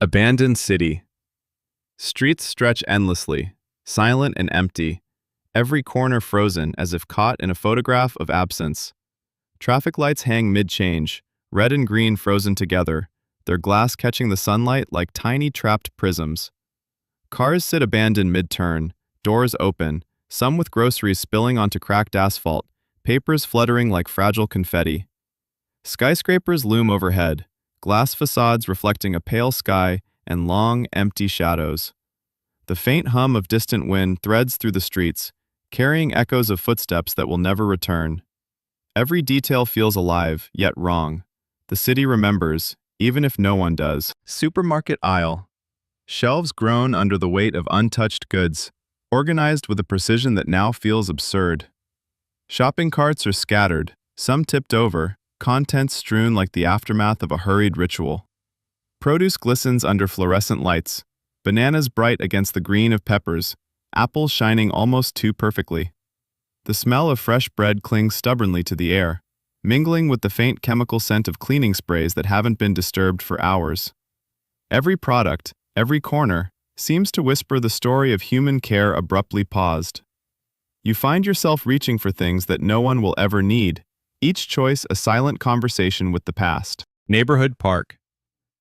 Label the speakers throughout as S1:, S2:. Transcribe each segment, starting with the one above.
S1: Abandoned city. Streets stretch endlessly, silent and empty, every corner frozen as if caught in a photograph of absence. Traffic lights hang mid-change, red and green frozen together, their glass catching the sunlight like tiny trapped prisms. Cars sit abandoned mid-turn, doors open, some with groceries spilling onto cracked asphalt, papers fluttering like fragile confetti. Skyscrapers loom overhead, glass facades reflecting a pale sky and long, empty shadows. The faint hum of distant wind threads through the streets, carrying echoes of footsteps that will never return. Every detail feels alive, yet wrong. The city remembers, even if no one does. Supermarket aisle. Shelves groan under the weight of untouched goods, organized with a precision that now feels absurd. Shopping carts are scattered, some tipped over, contents strewn like the aftermath of a hurried ritual. Produce glistens under fluorescent lights, bananas bright against the green of peppers, apples shining almost too perfectly. The smell of fresh bread clings stubbornly to the air, mingling with the faint chemical scent of cleaning sprays that haven't been disturbed for hours. Every product, every corner, seems to whisper the story of human care abruptly paused. You find yourself reaching for things that no one will ever need, each choice a silent conversation with the past. Neighborhood park.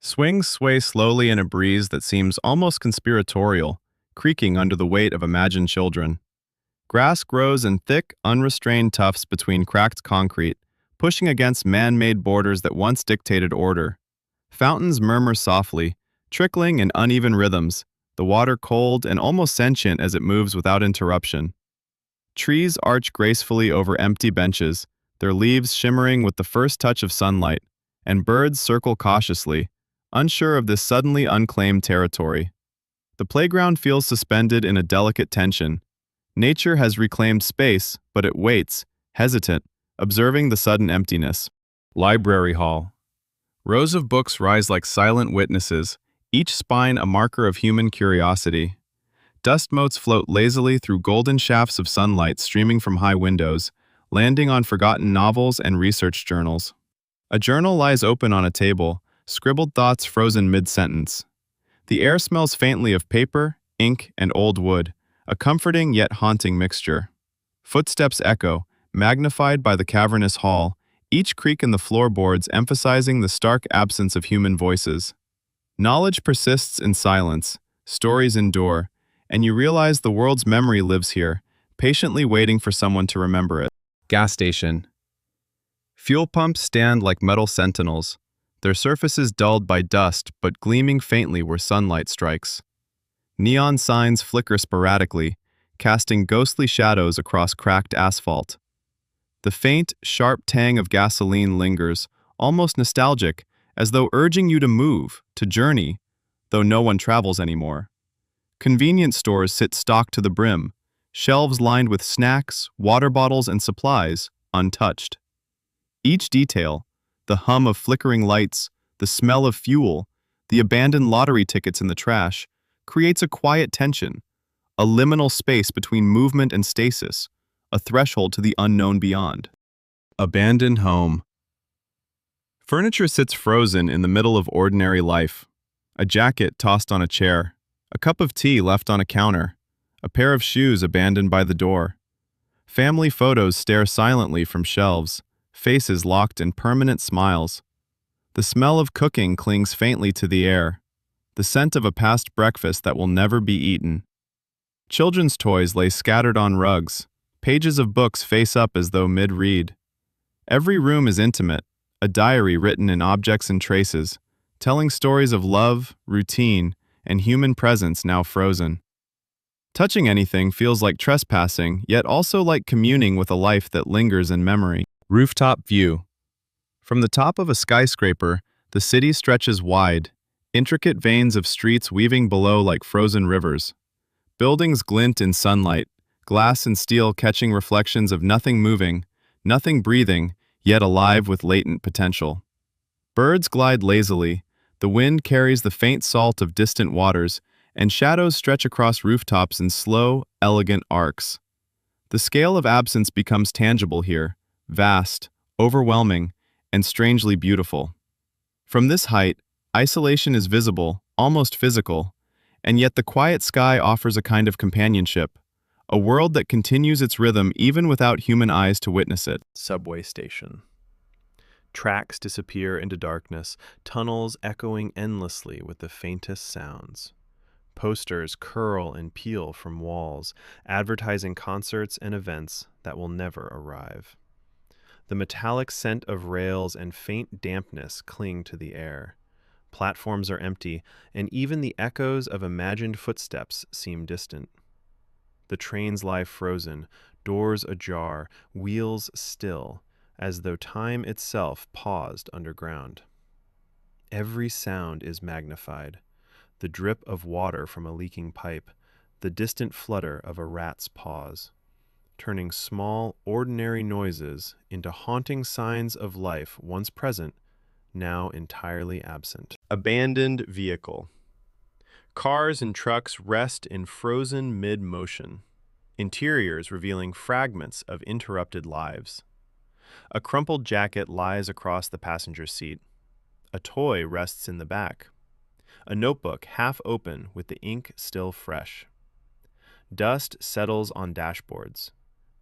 S1: Swings sway slowly in a breeze that seems almost conspiratorial, creaking under the weight of imagined children. Grass grows in thick, unrestrained tufts between cracked concrete, pushing against man-made borders that once dictated order. Fountains murmur softly, trickling in uneven rhythms, the water cold and almost sentient as it moves without interruption. Trees arch gracefully over empty benches, their leaves shimmering with the first touch of sunlight, and birds circle cautiously, unsure of this suddenly unclaimed territory. The playground feels suspended in a delicate tension. Nature has reclaimed space, but it waits, hesitant, observing the sudden emptiness. Library hall. Rows of books rise like silent witnesses, each spine a marker of human curiosity. Dust motes float lazily through golden shafts of sunlight streaming from high windows, landing on forgotten novels and research journals. A journal lies open on a table, scribbled thoughts frozen mid-sentence. The air smells faintly of paper, ink, and old wood, a comforting yet haunting mixture. Footsteps echo, magnified by the cavernous hall, each creak in the floorboards emphasizing the stark absence of human voices. Knowledge persists in silence, stories endure, and you realize the world's memory lives here, patiently waiting for someone to remember it. Gas station. Fuel pumps stand like metal sentinels, their surfaces dulled by dust but gleaming faintly where sunlight strikes. Neon signs flicker sporadically, casting ghostly shadows across cracked asphalt. The faint, sharp tang of gasoline lingers, almost nostalgic, as though urging you to move, to journey, though no one travels anymore. Convenience stores sit stocked to the brim, shelves lined with snacks, water bottles, and supplies, untouched. Each detail, the hum of flickering lights, the smell of fuel, the abandoned lottery tickets in the trash, creates a quiet tension, a liminal space between movement and stasis, a threshold to the unknown beyond. Abandoned home. Furniture sits frozen in the middle of ordinary life. A jacket tossed on a chair, a cup of tea left on a counter, a pair of shoes abandoned by the door. Family photos stare silently from shelves, faces locked in permanent smiles. The smell of cooking clings faintly to the air, the scent of a past breakfast that will never be eaten. Children's toys lay scattered on rugs, pages of books face up as though mid-read. Every room is intimate, a diary written in objects and traces, telling stories of love, routine, and human presence now frozen. Touching anything feels like trespassing, yet also like communing with a life that lingers in memory. Rooftop view. From the top of a skyscraper, the city stretches wide, intricate veins of streets weaving below like frozen rivers. Buildings glint in sunlight, glass and steel catching reflections of nothing moving, nothing breathing, yet alive with latent potential. Birds glide lazily, the wind carries the faint salt of distant waters, and shadows stretch across rooftops in slow, elegant arcs. The scale of absence becomes tangible here, vast, overwhelming, and strangely beautiful. From this height, Isolation is visible, almost physical, and yet the quiet sky offers a kind of companionship, a world that continues its rhythm even without human eyes to witness it.
S2: Subway station. Tracks disappear into darkness, tunnels echoing endlessly with the faintest sounds. Posters curl and peel from walls, advertising concerts and events that will never arrive. The metallic scent of rails and faint dampness cling to the air. Platforms are empty, and even the echoes of imagined footsteps seem distant. The trains lie frozen, doors ajar, wheels still, as though time itself paused underground. Every sound is magnified. The drip of water from a leaking pipe, the distant flutter of a rat's paws, turning small, ordinary noises into haunting signs of life once present, now entirely absent. Abandoned vehicle. Cars and trucks rest in frozen mid-motion, interiors revealing fragments of interrupted lives. A crumpled jacket lies across the passenger seat. A toy rests in the back. A notebook half open with the ink still fresh. Dust settles on dashboards.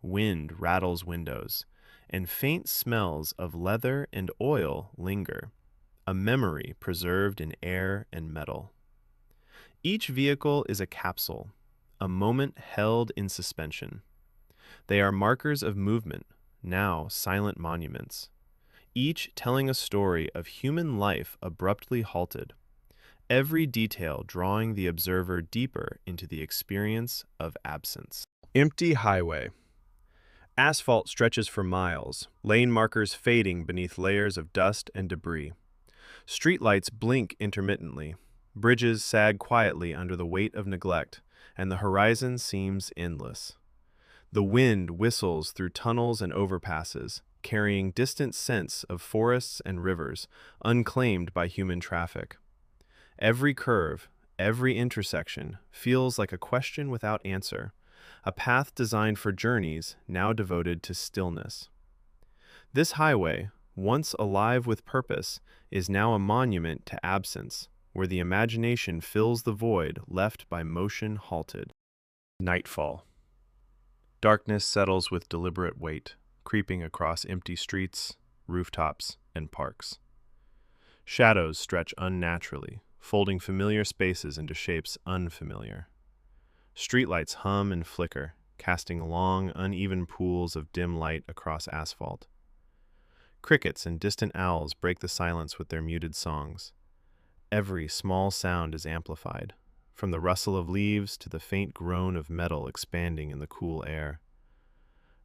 S2: Wind rattles windows, and faint smells of leather and oil linger, a memory preserved in air and metal. Each vehicle is a capsule, a moment held in suspension. They are markers of movement, now silent monuments, each telling a story of human life abruptly halted, every detail drawing the observer deeper into the experience of absence. Empty highway. Asphalt stretches for miles, lane markers fading beneath layers of dust and debris. Streetlights blink intermittently, bridges sag quietly under the weight of neglect, and the horizon seems endless. The wind whistles through tunnels and overpasses, carrying distant scents of forests and rivers, unclaimed by human traffic. Every curve, every intersection feels like a question without answer, a path designed for journeys now devoted to stillness. This highway, once alive with purpose, is now a monument to absence, where the imagination fills the void left by motion halted. Nightfall. Darkness settles with deliberate weight, creeping across empty streets, rooftops, and parks. Shadows stretch unnaturally, folding familiar spaces into shapes unfamiliar. Streetlights hum and flicker, casting long, uneven pools of dim light across asphalt. Crickets and distant owls break the silence with their muted songs. Every small sound is amplified, from the rustle of leaves to the faint groan of metal expanding in the cool air.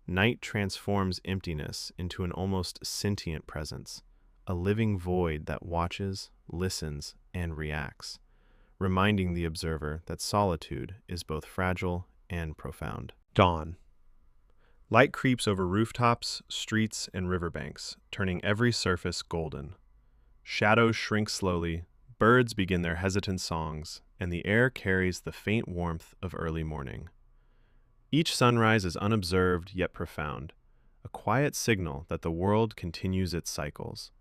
S2: Night transforms emptiness into an almost sentient presence, a living void that watches, listens, and reacts, reminding the observer that solitude is both fragile and profound. Dawn. Light creeps over rooftops, streets, and riverbanks, turning every surface golden. Shadows shrink slowly, birds begin their hesitant songs, and the air carries the faint warmth of early morning. Each sunrise is unobserved yet profound, a quiet signal that the world continues its cycles.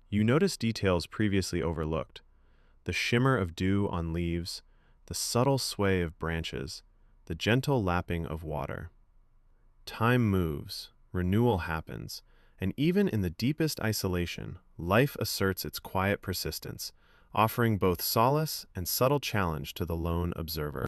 S2: You notice details previously overlooked: the shimmer of dew on leaves, the subtle sway of branches, the gentle lapping of water. Time moves, renewal happens, and even in the deepest isolation, life asserts its quiet persistence, offering both solace and subtle challenge to the lone observer.